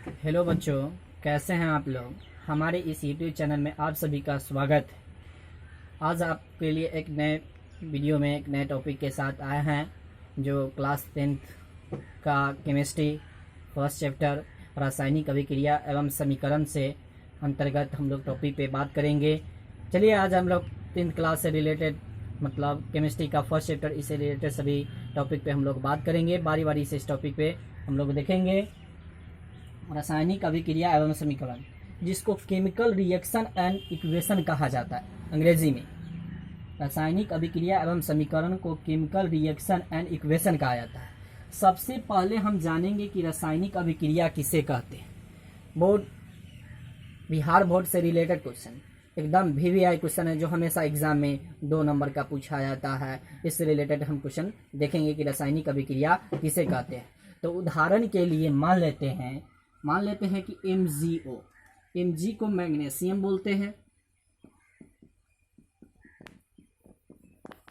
Hello बच्चों, कैसे हैं आप लोग। हमारे इस यूट्यूब चैनल में आप सभी का स्वागत है। आज आपके लिए एक नए वीडियो में एक नए टॉपिक के साथ आए हैं जो क्लास 10th का केमिस्ट्री फर्स्ट चैप्टर रासायनिक अभिक्रिया एवं समीकरण से अंतर्गत हम लोग टॉपिक पे बात करेंगे। चलिए आज हम लोग 10th क्लास से रिलेटेड मतलब केमिस्ट्री का फर्स्ट चैप्टर इससे रिलेटेड सभी टॉपिक पे हम लोग बात करेंगे। बारी बारी से इस टॉपिक पे हम लोग देखेंगे। रासायनिक अभिक्रिया एवं समीकरण, जिसको केमिकल रिएक्शन एंड इक्वेशन कहा जाता है अंग्रेजी में। रासायनिक अभिक्रिया एवं समीकरण को केमिकल रिएक्शन एंड इक्वेशन कहा जाता है। सबसे पहले हम जानेंगे कि रासायनिक अभिक्रिया किसे कहते हैं। बोर्ड बिहार बोर्ड से रिलेटेड क्वेश्चन, एकदम वीवीआई क्वेश्चन है जो हमेशा एग्जाम में 2 नंबर का पूछा जाता है। इससे रिलेटेड हम क्वेश्चन देखेंगे कि रासायनिक अभिक्रिया किसे कहते हैं। तो उदाहरण के लिए मान लेते हैं कि MgO, Mg को मैग्नीशियम बोलते हैं,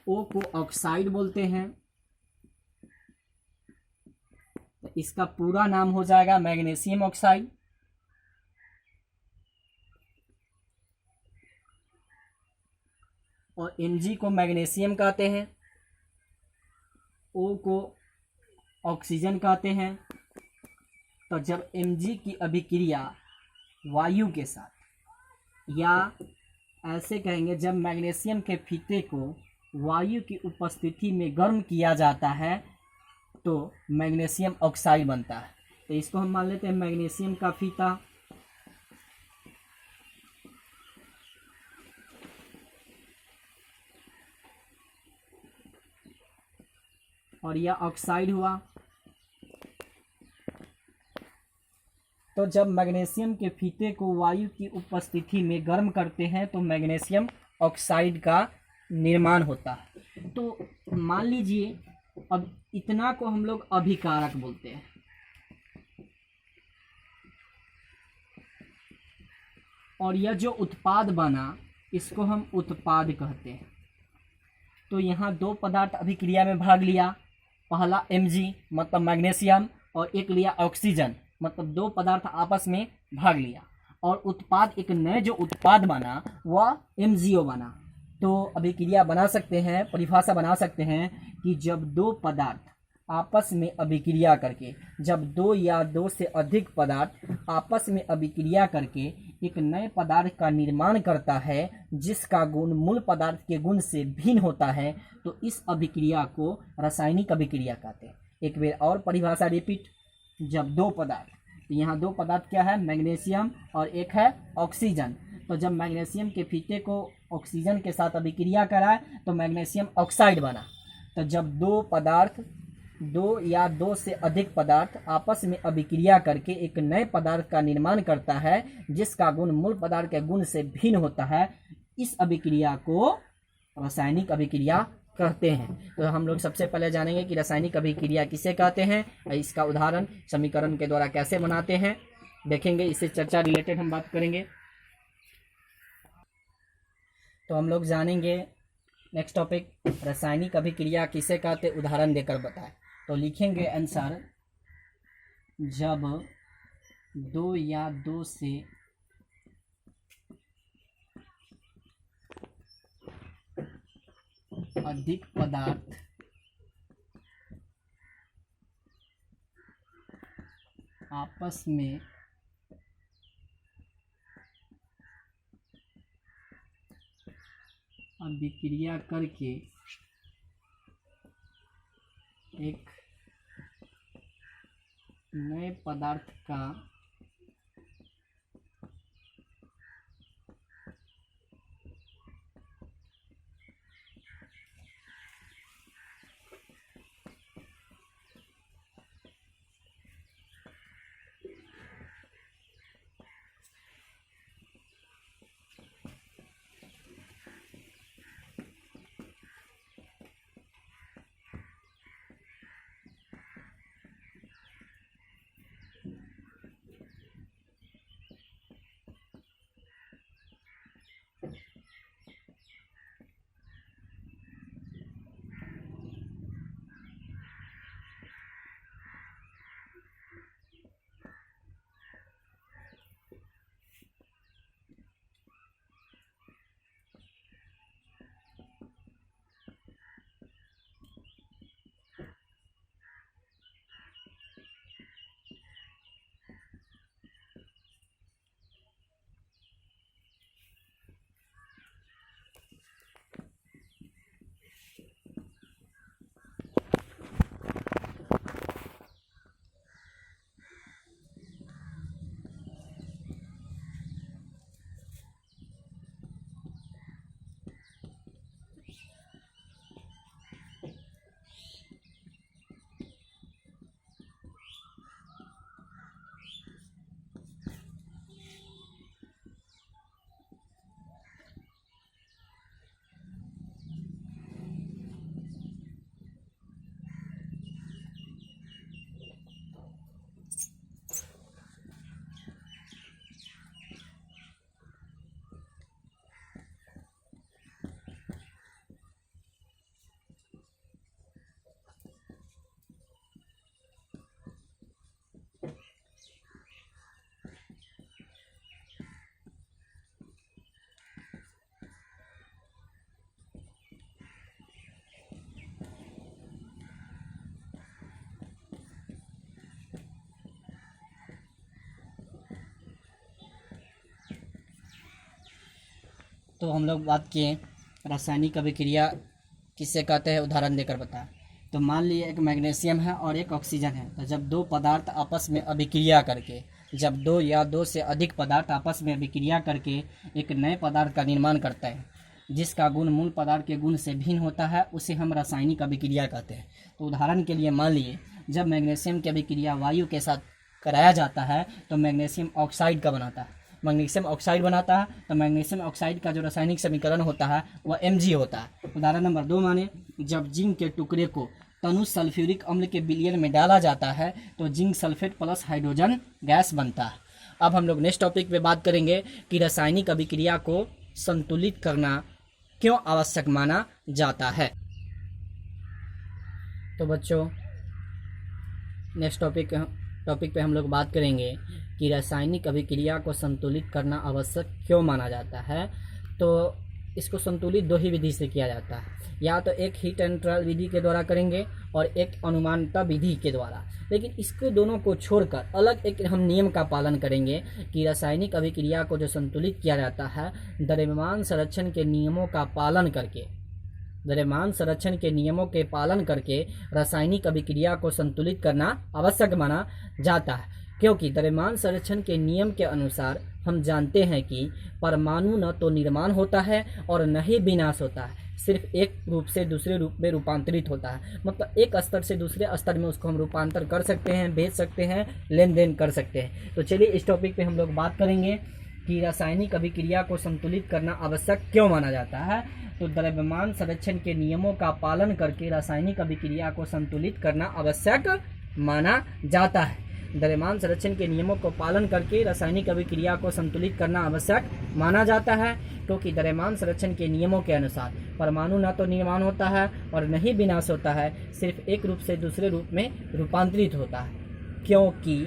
O को ऑक्साइड बोलते हैं। तो इसका पूरा नाम हो जाएगा मैग्नीशियम ऑक्साइड। और Mg को मैग्नीशियम कहते हैं, O को ऑक्सीजन कहते हैं। तो जब Mg की अभिक्रिया वायु के साथ, या ऐसे कहेंगे जब मैग्नीशियम के फीते को वायु की उपस्थिति में गर्म किया जाता है तो मैग्नीशियम ऑक्साइड बनता है। तो इसको हम मान लेते हैं मैग्नीशियम का फीता। और यह ऑक्साइड हुआ। तो जब मैग्नीशियम के फीते को वायु की उपस्थिति में गर्म करते हैं तो मैग्नीशियम ऑक्साइड का निर्माण होता है। तो मान लीजिए अब इतना को हम लोग अभिकारक बोलते हैं। और यह जो उत्पाद बना इसको हम उत्पाद कहते हैं। तो यहाँ 2 पदार्थ अभिक्रिया में भाग लिया, पहला Mg मतलब मैग्नीशियम, और एक लिया ऑक्सीजन मतलब 2 पदार्थ आपस में भाग लिया, और उत्पाद एक नए जो उत्पाद बना वह MgO बना। तो अभिक्रिया बना सकते हैं, परिभाषा बना सकते हैं कि जब 2 पदार्थ आपस में अभिक्रिया करके, जब 2 या 2 से अधिक पदार्थ आपस में अभिक्रिया करके एक नए पदार्थ का निर्माण करता है जिसका गुण मूल पदार्थ के गुण से भिन्न होता है, तो इस अभिक्रिया को रासायनिक अभिक्रिया कहते हैं। एक बार और परिभाषा रिपीट, जब 2 पदार्थ, तो यहाँ 2 पदार्थ क्या है, मैग्नीशियम और एक है ऑक्सीजन। तो जब मैग्नीशियम के फीते को ऑक्सीजन के साथ अभिक्रिया कराए तो मैग्नीशियम ऑक्साइड बना। तो जब 2 पदार्थ, 2 या 2 से अधिक पदार्थ आपस में अभिक्रिया करके एक नए पदार्थ का निर्माण करता है जिसका गुण मूल पदार्थ के गुण से भिन्न होता है, इस अभिक्रिया को रासायनिक अभिक्रिया कहते हैं। तो हम लोग सबसे पहले जानेंगे कि रासायनिक अभिक्रिया किसे कहते हैं, इसका उदाहरण समीकरण के द्वारा कैसे बनाते हैं देखेंगे। इससे चर्चा रिलेटेड हम बात करेंगे। तो हम लोग जानेंगे नेक्स्ट टॉपिक, रासायनिक अभिक्रिया किसे कहते, उदाहरण देकर बताएं। तो लिखेंगे आंसर, जब 2 या 2 से अधिक पदार्थ आपस में अभिक्रिया करके एक नए पदार्थ का तो हम लोग बात किए रासायनिक अभिक्रिया किससे कहते हैं, उदाहरण देकर बताएं। तो मान लीजिए एक मैग्नीशियम है और एक ऑक्सीजन है। तो जब दो पदार्थ आपस में अभिक्रिया करके, जब दो या दो से अधिक पदार्थ आपस में अभिक्रिया करके एक नए पदार्थ का निर्माण करते हैं जिसका गुण मूल पदार्थ के गुण से भिन्न होता है, उसे हम रासायनिक अभिक्रिया कहते हैं। तो उदाहरण के लिए मान लीजिए जब मैग्नीशियम की अभिक्रिया वायु के साथ कराया जाता है तो मैग्नीशियम ऑक्साइड का बनाता है, मैग्नीशियम ऑक्साइड बनाता है। तो मैग्नीशियम ऑक्साइड का जो रासायनिक समीकरण होता है वह Mg होता है। उदाहरण नंबर 2 माने जब जिंक के टुकड़े को तनु सल्फ्यूरिक अम्ल के विलयन में डाला जाता है तो zinc sulphate plus hydrogen gas बनता है। अब हम लोग नेक्स्ट टॉपिक पे बात करेंगे कि रासायनिक अभिक्रिया को संतुलित करना क्यों आवश्यक माना जाता है। तो बच्चों नेक्स्ट टॉपिक पे हम लोग बात करेंगे कि रासायनिक अभिक्रिया को संतुलित करना आवश्यक क्यों माना जाता है। तो इसको संतुलित दो ही विधि से किया जाता है, या तो एक हीट एंड ट्रायल विधि के द्वारा करेंगे और एक अनुमानता विधि के द्वारा। लेकिन इसको दोनों को छोड़कर अलग एक हम नियम का पालन करेंगे कि रासायनिक अभिक्रिया को जो संतुलित किया जाता है द्रव्यमान संरक्षण के नियमों का पालन करके, द्रव्यमान संरक्षण के नियमों के पालन करके रासायनिक अभिक्रिया को संतुलित करना आवश्यक माना जाता है। क्योंकि द्रव्यमान संरक्षण के नियम के अनुसार हम जानते हैं कि परमाणु न तो निर्माण होता है और न ही विनाश होता है, सिर्फ एक रूप से दूसरे रूप में रूपांतरित होता है। मतलब एक स्तर से दूसरे स्तर में उसको हम रूपांतर कर सकते हैं, भेज सकते हैं, लेन देन कर सकते हैं। तो चलिए इस टॉपिक पे हम लोग बात करेंगे कि रासायनिक अभिक्रिया को संतुलित करना आवश्यक क्यों माना जाता है। तो द्रव्यमान संरक्षण के नियमों का पालन करके रासायनिक अभिक्रिया को संतुलित करना आवश्यक माना जाता है। द्रव्यमान संरक्षण के नियमों को पालन करके रासायनिक अभिक्रिया को संतुलित करना आवश्यक माना जाता है, क्योंकि द्रव्यमान संरक्षण के नियमों के अनुसार परमाणु न तो निर्माण होता है और न ही विनाश होता है, सिर्फ एक रूप से दूसरे रूप में रूपांतरित होता है। क्योंकि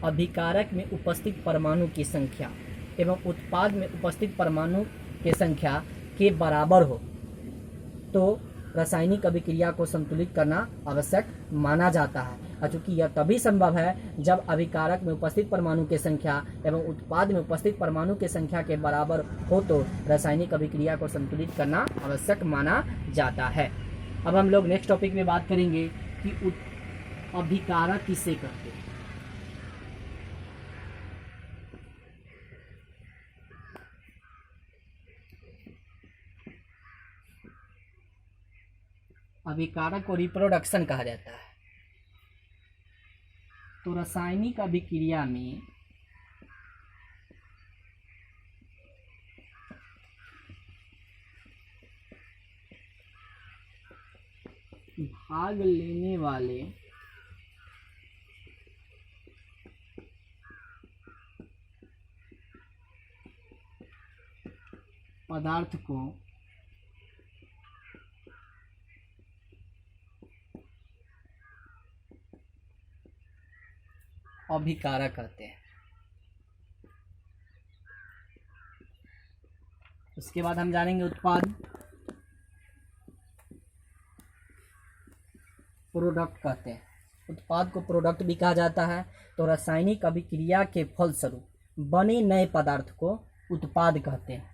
अभिकारक में उपस्थित परमाणु की संख्या एवं उत्पाद में उपस्थित परमाणु की संख्या के बराबर हो तो रासायनिक अभिक्रिया को संतुलित करना आवश्यक माना जाता है। चूंकि यह तभी संभव है जब अभिकारक में उपस्थित परमाणु की संख्या एवं उत्पाद में उपस्थित परमाणु की संख्या के बराबर हो तो रासायनिक अभिक्रिया को संतुलित करना आवश्यक माना जाता है। अब हम लोग नेक्स्ट टॉपिक में बात करेंगे कि अभिकारक किसे कहते हैं। अभिकारक को रिप्रोडक्शन कहा जाता है। तो रासायनिक अभिक्रिया में भाग लेने वाले पदार्थ को अभिकारक कहते हैं। उसके बाद हम जानेंगे उत्पाद, प्रोडक्ट कहते हैं। उत्पाद को प्रोडक्ट भी कहा जाता है। तो रासायनिक अभिक्रिया के फलस्वरूप बने नए पदार्थ को उत्पाद कहते हैं।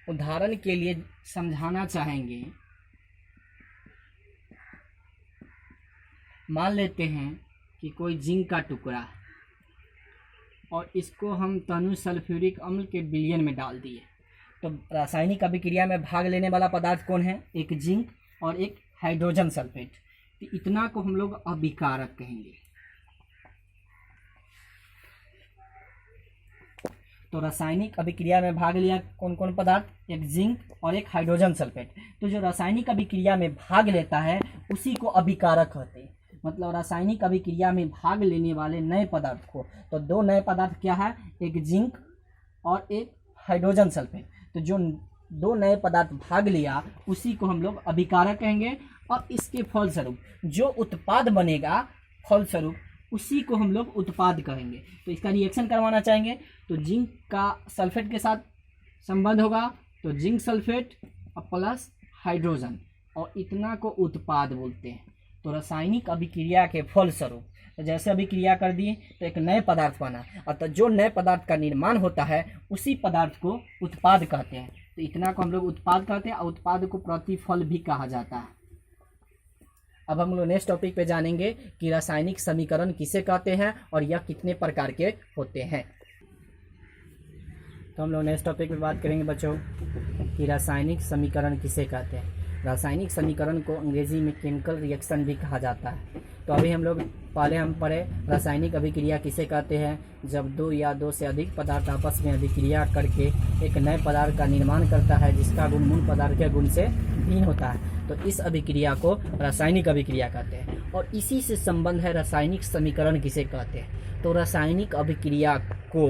उदाहरण के लिए समझाना चाहेंगे, मान लेते हैं कि कोई जिंक का टुकड़ा है और इसको हम तनु सल्फ्यूरिक अम्ल के विलयन में डाल दिए। तो रासायनिक अभिक्रिया में भाग लेने वाला पदार्थ कौन है? एक जिंक और एक हाइड्रोजन सल्फेट। तो इतना को हम लोग अभिकारक कहेंगे। तो रासायनिक अभिक्रिया में भाग लिया कौन कौन पदार्थ? एक जिंक और एक हाइड्रोजन सल्फेट। तो जो रासायनिक अभिक्रिया में भाग लेता है उसी को अभिकारक कहते हैं। मतलब रासायनिक अभिक्रिया में भाग लेने वाले नए पदार्थ को, तो दो नए पदार्थ क्या है? एक जिंक और एक हाइड्रोजन सल्फेट। तो जो दो नए पदार्थ भाग लिया, उसी को हम लोग अभिकारक कहेंगे। और इसके फलस्वरूप जो उत्पाद बनेगा, फलस्वरूप उसी को हम लोग उत्पाद कहेंगे। तो इसका रिएक्शन करवाना चाहेंगे तो जिंक का सल्फेट के साथ संबंध होगा, तो जिंक सल्फेट और प्लस हाइड्रोजन, और इतना को उत्पाद बोलते हैं। तो रासायनिक अभिक्रिया के फलस्वरूप जैसे अभिक्रिया कर दी तो एक नए पदार्थ बना, अर्थात जो नए पदार्थ का निर्माण होता है उसी पदार्थ को उत्पाद कहते हैं। तो इतना को हम लोग उत्पाद कहते हैं, और उत्पाद को प्रतिफल भी कहा जाता है। अब हम लोग नेक्स्ट टॉपिक पे जानेंगे कि रासायनिक समीकरण किसे कहते हैं और यह कितने प्रकार के होते हैं। तो हम लोग नेक्स्ट टॉपिक में बात करेंगे बच्चों कि रासायनिक समीकरण किसे कहते हैं। रासायनिक समीकरण को अंग्रेजी में केमिकल रिएक्शन भी कहा जाता है। तो अभी हम लोग पहले हम पढ़े रासायनिक अभिक्रिया किसे कहते हैं, जब दो या दो से अधिक पदार्थ आपस में अभिक्रिया करके एक नए पदार्थ का निर्माण करता है जिसका गुण मूल पदार्थ के गुण से भिन्न होता है। तो इस अभिक्रिया को रासायनिक अभिक्रिया कहते हैं। और इसी से संबंध है रासायनिक समीकरण किसे कहते हैं। तो रासायनिक अभिक्रिया को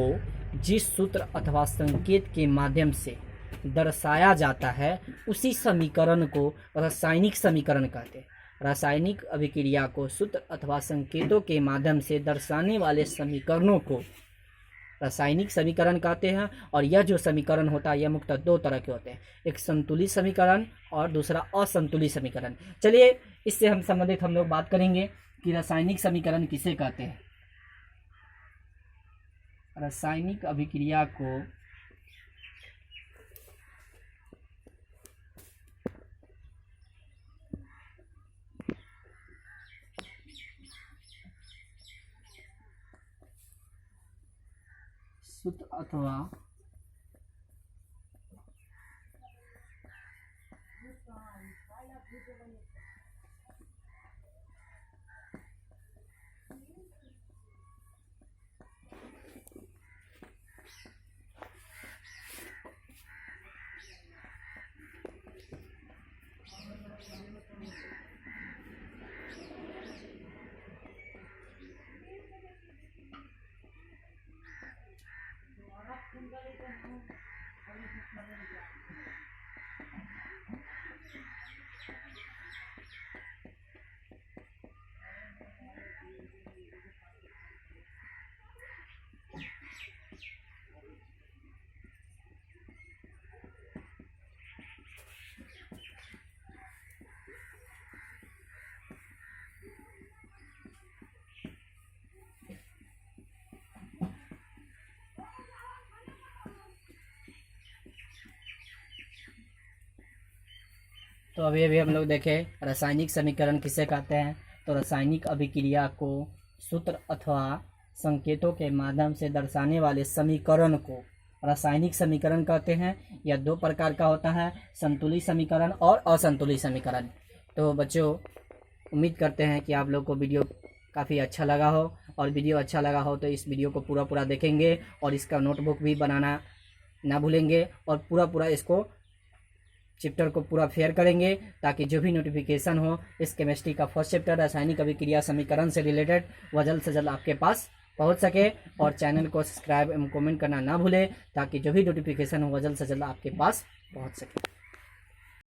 जिस सूत्र अथवा संकेत के माध्यम से दर्शाया जाता है उसी समीकरण को रासायनिक समीकरण कहते हैं। रासायनिक अभिक्रिया को सूत्र अथवा संकेतों के माध्यम से दर्शाने वाले समीकरणों को रासायनिक समीकरण कहते हैं। और यह जो समीकरण होता है यह मुख्यतः दो तरह के होते हैं, एक संतुलित समीकरण और दूसरा असंतुलित समीकरण। चलिए इससे हम संबंधित हम लोग बात करेंगे कि रासायनिक समीकरण किसे कहते हैं। रासायनिक अभिक्रिया को सूत्र अथवा तो अभी अभी हम लोग देखें रासायनिक समीकरण किसे कहते हैं। तो रासायनिक अभिक्रिया को सूत्र अथवा संकेतों के माध्यम से दर्शाने वाले समीकरण को रासायनिक समीकरण कहते हैं। यह दो प्रकार का होता है, संतुलित समीकरण और असंतुलित समीकरण। तो बच्चों उम्मीद करते हैं कि आप लोग को वीडियो काफ़ी अच्छा लगा हो, और वीडियो अच्छा लगा हो तो इस वीडियो को पूरा देखेंगे और इसका नोटबुक भी बनाना ना भूलेंगे, और पूरा इसको चैप्टर को पूरा फेयर करेंगे ताकि जो भी नोटिफिकेशन हो इस केमिस्ट्री का फर्स्ट चैप्टर रासायनिक अभिक्रिया समीकरण से रिलेटेड वह जल्द से जल्द आपके पास पहुंच सके। और चैनल को सब्सक्राइब एवं कमेंट करना ना भूले ताकि जो भी नोटिफिकेशन हो वह जल्द से जल्द आपके पास पहुंच सके।